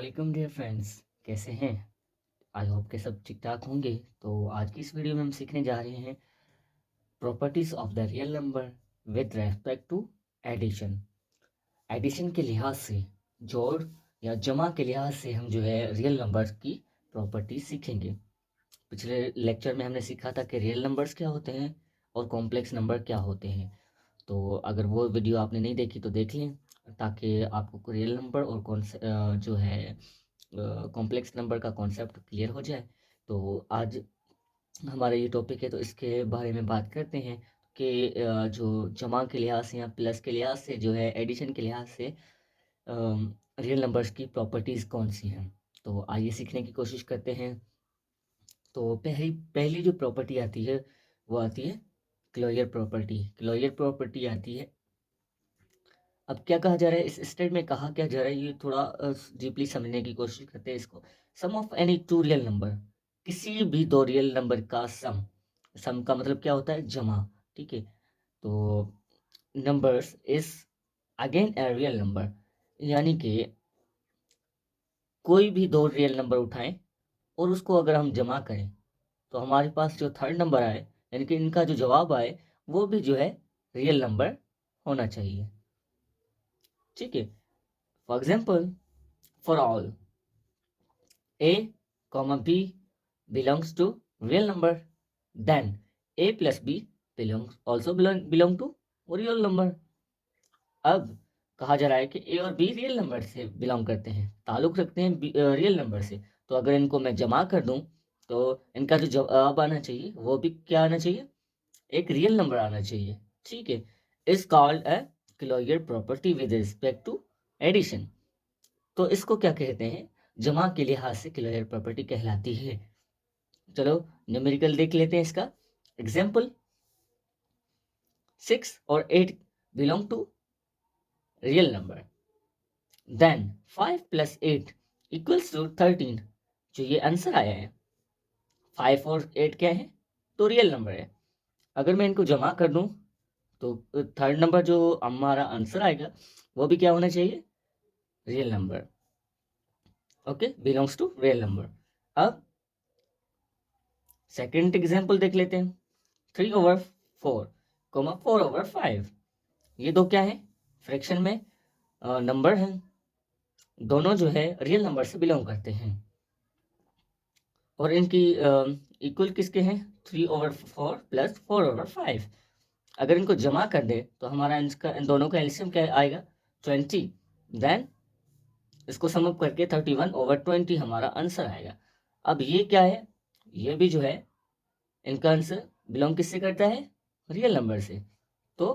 वालेकुम dear friends, कैसे हैं? आई होप के सब ठीक ठाक होंगे। तो आज की इस वीडियो में हम सीखने जा रहे हैं properties of the real number with respect to addition. Addition के लिहाज से, जोड़ या जमा के लिहाज से हम जो है रियल नंबर्स की प्रॉपर्टीज सीखेंगे। पिछले लेक्चर में हमने सीखा था कि रियल नंबर्स क्या होते हैं और कॉम्प्लेक्स नंबर क्या होते हैं। तो अगर वो वीडियो आपने नहीं देखी तो देख लें, ताकि आपको रियल नंबर और कौन जो है कॉम्प्लेक्स नंबर का कॉन्सेप्ट क्लियर हो जाए। तो आज हमारा ये टॉपिक है, तो इसके बारे में बात करते हैं कि जो जमा के लिहाज से या प्लस के लिहाज से जो है एडिशन के लिहाज से रियल नंबर्स की प्रॉपर्टीज़ कौन सी हैं। तो आइए सीखने की कोशिश करते हैं। तो पहली पहली जो प्रॉपर्टी आती है वो आती है क्लोजर प्रॉपर्टी। क्लोजर प्रॉपर्टी आती है। अब क्या कहा जा रहा है इस स्टेट में, कहा क्या जा रहा है, ये थोड़ा डीपली समझने की कोशिश करते हैं इसको। Sum of any two real number, किसी भी दो रियल नंबर का सम। सम का मतलब क्या होता है? जमा। ठीक है। तो numbers is again a real number, यानी कि कोई भी दो रियल नंबर उठाएं और उसको अगर हम जमा करें तो हमारे पास जो थर्ड नंबर आए, यानी कि इनका जो जवाब आए, वो भी जो है रियल नंबर होना चाहिए। ठीक है। For example, for all A, B belongs to real number, then A plus B belong to real number। अब कहा जा रहा है कि ए और बी रियल नंबर से बिलोंग करते हैं, ताल्लुक रखते हैं रियल नंबर से। तो अगर इनको मैं जमा कर दूं तो इनका जो जवाब आना चाहिए वो भी क्या आना चाहिए? एक रियल नंबर आना चाहिए। ठीक है। Is called a closure property with respect to addition. तो इसको क्या कहते हैं? जमा के लिहाज से क्लोजर प्रॉपर्टी कहलाती है। चलो न्यूमेरिकल देख लेते हैं इसका एग्जाम्पल। 6 और 8 belong to real number, then 5 plus 8 equals to 13। जो ये आंसर आया है, 5 और 8 क्या है? तो रियल नंबर है। अगर मैं इनको जमा कर दूं तो थर्ड नंबर जो हमारा आंसर आएगा वो भी क्या होना चाहिए? Real number. Okay, belongs to real number. अब सेकंड एग्जांपल देख लेते हैं। 3/4 4/5। ये दो क्या है? फ्रैक्शन में नंबर हैं। दोनों जो है रियल नंबर से बिलोंग करते हैं और इनकी इक्वल किसके हैं? 3/4 प्लस 4/5। अगर इनको जमा कर दे तो हमारा इनका इन दोनों का एलसीएम क्या आएगा? 20। देन इसको सम अप करके 31/20 हमारा आंसर आएगा। अब ये क्या है? ये भी जो है इनका आंसर बिलोंग किससे करता है? रियल नंबर से। तो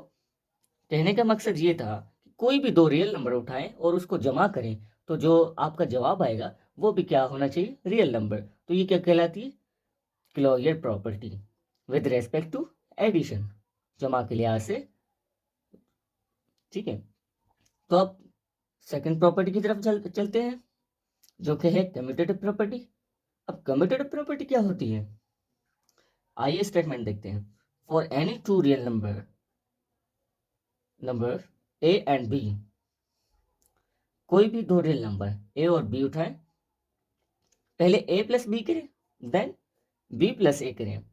कहने का मकसद ये था कि कोई भी दो रियल नंबर उठाएं और उसको जमा करें तो जो आपका जवाब आएगा वो भी क्या होना चाहिए? Real number. तो ये क्या कहलाती है? Closure property with respect to addition, जमा के लिहाज से। ठीक है। तो अब सेकंड प्रॉपर्टी की तरफ चलते हैं, जो कि है कम्यूटेटिव प्रॉपर्टी। अब कम्यूटेटिव प्रॉपर्टी क्या होती है? आइए स्टेटमेंट देखते हैं। For any two real number a and b, कोई भी दो रियल नंबर ए और बी उठाएं, पहले ए प्लस बी करें, देन बी प्लस ए करें,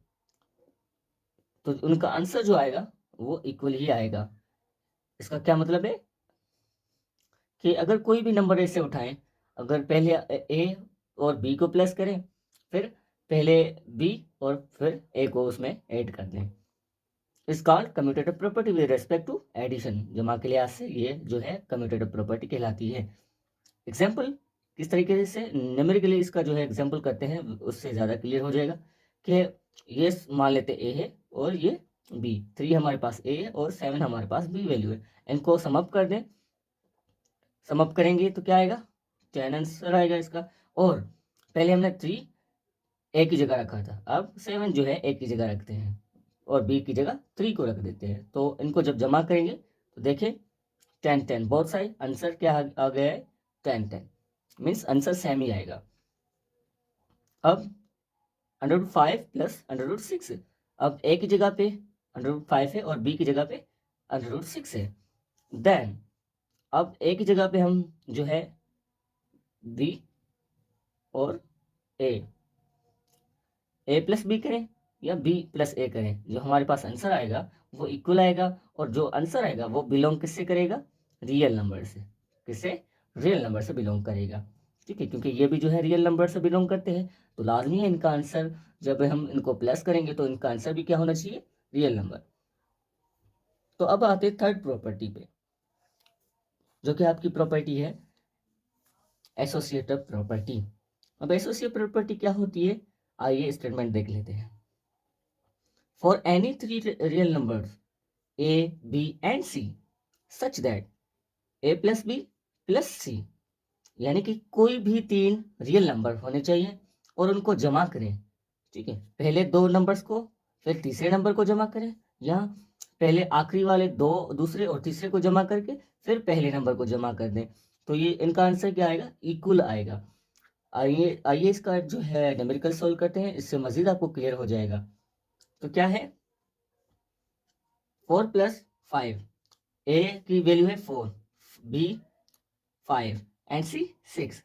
तो उनका आंसर जो आएगा वो इक्वल ही आएगा। इसका क्या मतलब है कि अगर कोई भी नंबर ऐसे उठाएं, अगर पहले ए और बी को प्लस करें, फिर पहले बी और फिर ए को उसमें ऐड कर दें, is called commutative property with respect to addition. जमा के लिहाज से ये जो है कम्यूटेटिव प्रॉपर्टी कहलाती है। एग्जाम्पल किस तरीके से न्यूमेरिकली इसका जो है एग्जाम्पल करते हैं उससे ज़्यादा क्लियर हो जाएगा कि ये मान लेते ए है और ये बी। 3 हमारे पास ए है और 7 हमारे पास बी वैल्यू है। इनको समअप कर दें, समअप करेंगे तो क्या आएगा? 10 आंसर आएगा इसका। और पहले हमने 3 ए की जगह रखा था, अब 7 जो है ए की जगह रखते हैं और बी की जगह 3 को रख देते हैं। तो इनको जब जमा करेंगे तो देखें 10 बोथ साइड आंसर क्या आ गया है? 10 मीन्स आंसर सेम ही आएगा। अब √5 प्लस √6, अब ए की जगह पे √5 है और बी की जगह पे √6 है। देन अब ए की जगह पे हम जो है बी और ए प्लस बी करें या बी प्लस ए करें, जो हमारे पास आंसर आएगा वो इक्वल आएगा, और जो आंसर आएगा वो बिलोंग किससे करेगा, रियल नंबर से। किससे, रियल नंबर से बिलोंग करेगा। ठीक है, क्योंकि ये भी जो है रियल नंबर से बिलोंग करते हैं, तो लाजमी है इनका आंसर, जब हम इनको प्लस करेंगे तो इनका आंसर भी क्या होना चाहिए, रियल नंबर। तो अब आते हैं थर्ड प्रॉपर्टी पे, जो कि आपकी प्रॉपर्टी है एसोसिएटिव प्रॉपर्टी। अब एसोसिएटिव प्रॉपर्टी क्या होती है, आइए स्टेटमेंट देख लेते हैं। For any three real numbers a b and c such that a plus b plus c, यानी कि कोई भी तीन रियल नंबर होने चाहिए और उनको जमा करें। ठीक है, पहले दो नंबर्स को फिर तीसरे नंबर को जमा करें, या पहले आखिरी वाले दो दूसरे और तीसरे को जमा करके फिर पहले नंबर को जमा कर दें, तो ये इनका आंसर क्या आएगा, इक्वल आएगा। आइए आइए इसका जो है न्यूमेरिकल सोल्व करते हैं, इससे मजीद आपको क्लियर हो जाएगा। तो क्या है, 4 + 5, ए की वैल्यू है 4, बी 5 एंड सी 6।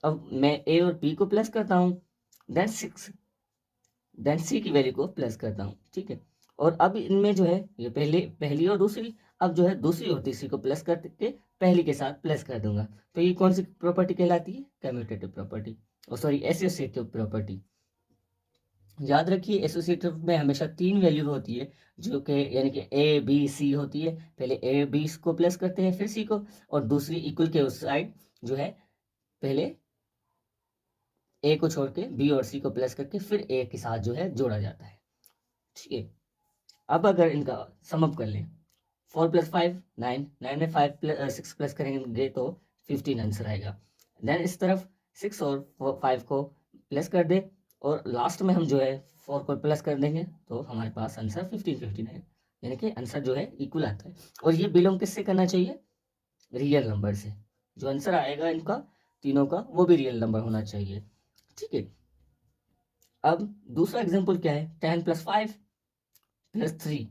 अब मैं ए और बी को प्लस करता हूँ, देन 6, देन सी की वैल्यू को प्लस करता हूँ। ठीक है, और अब इनमें जो है ये पहली और दूसरी, अब जो है दूसरी और तीसरी को प्लस करके पहली के साथ प्लस कर दूंगा। तो ये कौन सी प्रॉपर्टी कहलाती है, कम्यूटेटिव प्रॉपर्टी, और सॉरी एसोसिएटिव प्रॉपर्टी। याद रखिए एसोसिएटिव में हमेशा तीन वैल्यू होती है, जो कि यानी कि ए बी सी होती है। पहले ए बी को प्लस करते हैं फिर सी को, और दूसरी इक्वल के उस साइड जो है पहले ए को छोड़ के बी और सी को प्लस करके फिर ए के साथ जो है जोड़ा जाता है। ठीक है, अब अगर इनका समअप कर लें, 4 + 5 9, 9 में 6 प्लस करेंगे तो 15 आंसर आएगा। देन इस तरफ 6 और 5 को प्लस कर दे, और लास्ट में हम जो है 4 को प्लस कर देंगे तो हमारे पास आंसर 15 है, यानी कि आंसर जो है इक्वल आता है। और ये बिलोंग किससे करना चाहिए, रियल नंबर से। जो आंसर आएगा इनका तीनों का वो भी रियल नंबर होना चाहिए। ठीक है, अब दूसरा एग्जाम्पल क्या है, 10 + 5 + 3।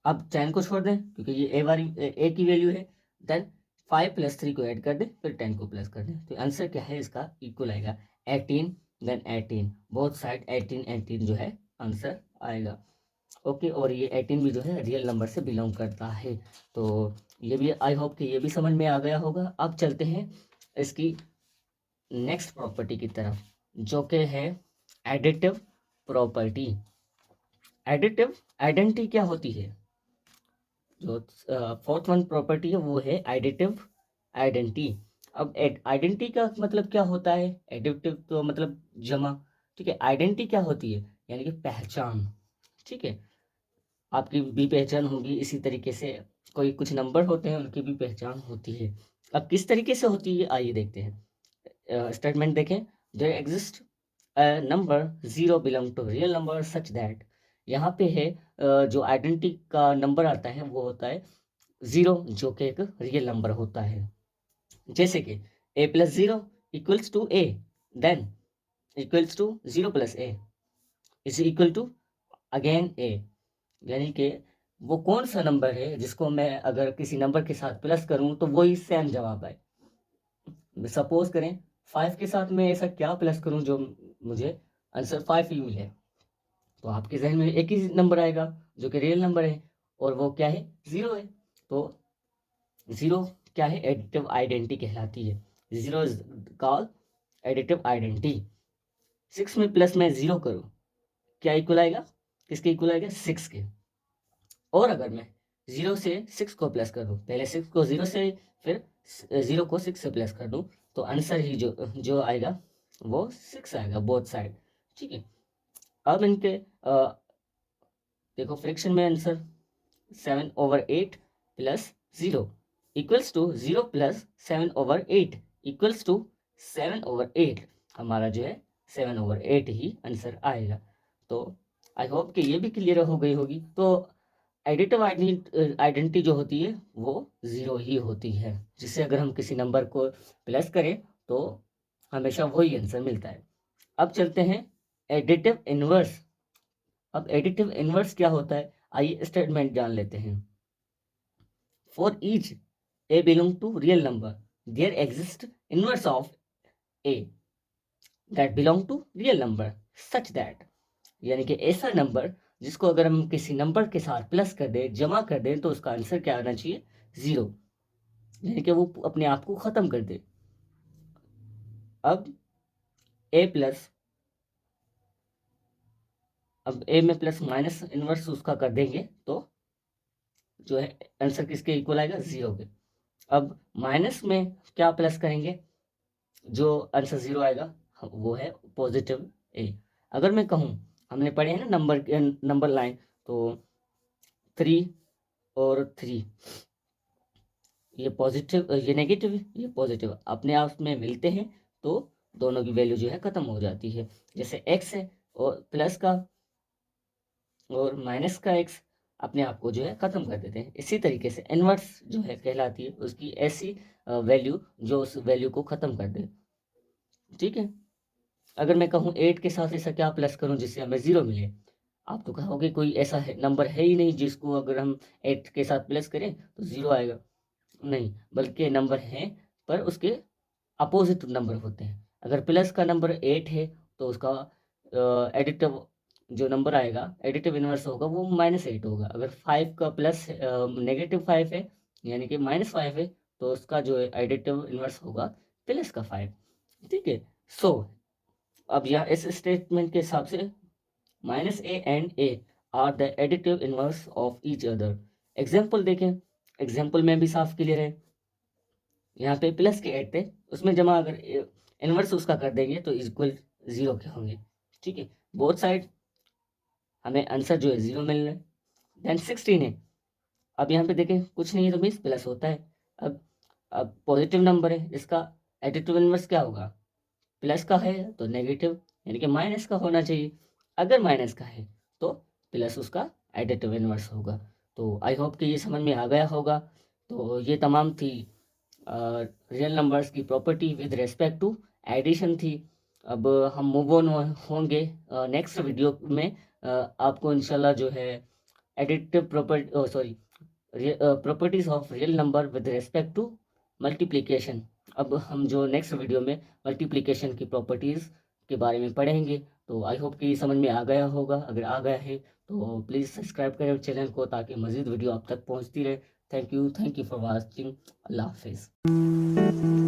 अब 10 को छोड़ दें क्योंकि ये ए की वैल्यू है, देन 5 + 3 को ऐड कर दें फिर 10 को प्लस कर दें, तो आंसर क्या है इसका, इक्वल आएगा 18, देन 18 बोथ साइड 18 18 जो है आंसर आएगा। ओके, और ये 18 भी जो है रियल नंबर से बिलोंग करता है। तो ये भी आई होप कि ये भी समझ में आ गया होगा। अब चलते हैं इसकी नेक्स्ट प्रॉपर्टी की तरफ, जो कि है एडिटिव प्रॉपर्टी। एडिटिव आइडेंटिटी क्या होती है, जो फोर्थ वन प्रॉपर्टी है वो है एडिटिव आइडेंटिटी। अब आइडेंटिटी का मतलब क्या होता है, एडिटिव तो मतलब जमा। ठीक है, आइडेंटिटी क्या होती है, यानी कि पहचान। ठीक है, आपकी भी पहचान होगी, इसी तरीके से कोई कुछ नंबर होते हैं उनकी भी पहचान होती है। अब किस तरीके से होती है आइए देखते हैं। स्टेटमेंट देखें, there exist number 0 belong to real number such that. यहाँ पे है जो आइडेंटिटी का नंबर आता है वो होता है 0, जो कि एक रियल नंबर होता है। जैसे कि a + 0 = a, then equals to 0 + a is equal to again a, यानी कि वो कौन सा नंबर है जिसको मैं अगर किसी नंबर के साथ प्लस करूं तो वही सेम जवाब आए। सपोज करें 5 के साथ मैं ऐसा क्या प्लस करूं जो मुझे आंसर 5 ही मिले, तो आपके जहन में एक ही नंबर आएगा जो कि रियल नंबर है, और वो क्या है, 0 है। तो 0 क्या है, एडिटिव आइडेंटिटी कहलाती है। 0 इज कॉल्ड एडिटिव आइडेंटिटी। 6 में प्लस में 0 करूं, क्या इक्वल आएगा, किसके इक्वल आएगा, 6 के। और अगर मैं 0 से 6 को प्लस कर दूं, पहले 6 को 0 से फिर 0 को 6 से प्लस कर दूं, तो आंसर ही जो जो आएगा वो 6 आएगा बोथ साइड। ठीक है, अब इनके देखो फ्रैक्शन में answer 7/8 + 0 equals to 0 + 7/8 equals to 7/8। हमारा जो है 7/8 ही आंसर आएगा। तो आई होप कि ये भी क्लियर हो गई होगी। तो एडिटिव आइडेंटिटी जो होती है वो 0 ही होती है, जिससे अगर हम किसी नंबर को प्लस करें तो हमेशा वही आंसर मिलता है। अब चलते हैं एडिटिव इनवर्स। अब एडिटिव इनवर्स क्या होता है, आइए स्टेटमेंट जान लेते हैं। For each a belong to real number there exist inverse of a that belong to real number such that, यानी कि ऐसा नंबर जिसको अगर हम किसी नंबर के साथ प्लस कर दें, जमा कर दें, तो उसका आंसर क्या आना चाहिए? 0, यानी कि वो अपने आप को ख़त्म कर दे। अब ए प्लस, अब ए में प्लस माइनस इनवर्स उसका कर देंगे तो जो है आंसर किसके इक्वल आएगा? 0 के। अब माइनस में क्या प्लस करेंगे? जो आंसर 0 आएगा वो है पॉजिटिव ए। अगर मैं कहूँ, हमने पढ़े हैं ना नंबर लाइन, तो 3 और 3, ये पॉजिटिव, ये नेगेटिव, ये पॉजिटिव अपने आप में मिलते हैं तो दोनों की वैल्यू जो है ख़त्म हो जाती है। जैसे एक्स है और प्लस का और माइनस का एक्स अपने आप को जो है ख़त्म कर देते हैं। इसी तरीके से इनवर्स जो है कहलाती है उसकी ऐसी वैल्यू जो उस वैल्यू को ख़त्म कर दे। ठीक है। अगर मैं कहूँ 8 के साथ ऐसा क्या प्लस करूँ जिससे हमें 0 मिले? आप तो कहोगे कोई ऐसा है नंबर है ही नहीं जिसको अगर हम 8 के साथ प्लस करें तो 0 आएगा। नहीं, बल्कि नंबर हैं पर उसके अपोजिट नंबर होते हैं। अगर प्लस का नंबर 8 है तो उसका एडिटिव जो नंबर आएगा, एडिटिव इनवर्स होगा वो -8 होगा। अगर 5 का प्लस -5 है, यानी कि -5 है, तो उसका जो है एडिटिव इनवर्स होगा प्लस का 5। ठीक है। सो अब यहाँ इस स्टेटमेंट के हिसाब से -a and a are the additive inverse of each other. Example देखें, एग्जाम्पल में भी साफ क्लियर है। यहाँ पे प्लस के 8 थे, उसमें जमा अगर इनवर्स उसका कर देंगे तो इक्वल 0 के होंगे। ठीक है। बोथ साइड हमें आंसर जो है 0 मिल रहा है। देन 16 है। अब यहाँ पे देखें कुछ नहीं है तो मीन्स प्लस होता है। अब अब पॉजिटिव नंबर है, इसका एडिटिव इनवर्स क्या होगा? प्लस का है तो नेगेटिव, यानी कि माइनस का होना चाहिए। अगर माइनस का है तो प्लस उसका एडिटिव इनवर्स होगा। तो आई होप कि ये समझ में आ गया होगा। तो ये तमाम थी रियल नंबर्स की property with respect to addition थी। अब हम मूव ऑन होंगे नेक्स्ट वीडियो में। आपको इंशाल्लाह जो है additive property, sorry, properties of real number with respect to multiplication. अब हम जो नेक्स्ट वीडियो में मल्टीप्लिकेशन की प्रॉपर्टीज़ के बारे में पढ़ेंगे। तो आई होप कि समझ में आ गया होगा। अगर आ गया है तो प्लीज़ सब्सक्राइब करें चैनल को ताकि मज़ीद वीडियो आप तक पहुंचती रहे। Thank you for watching. अल्लाह हाफिज़।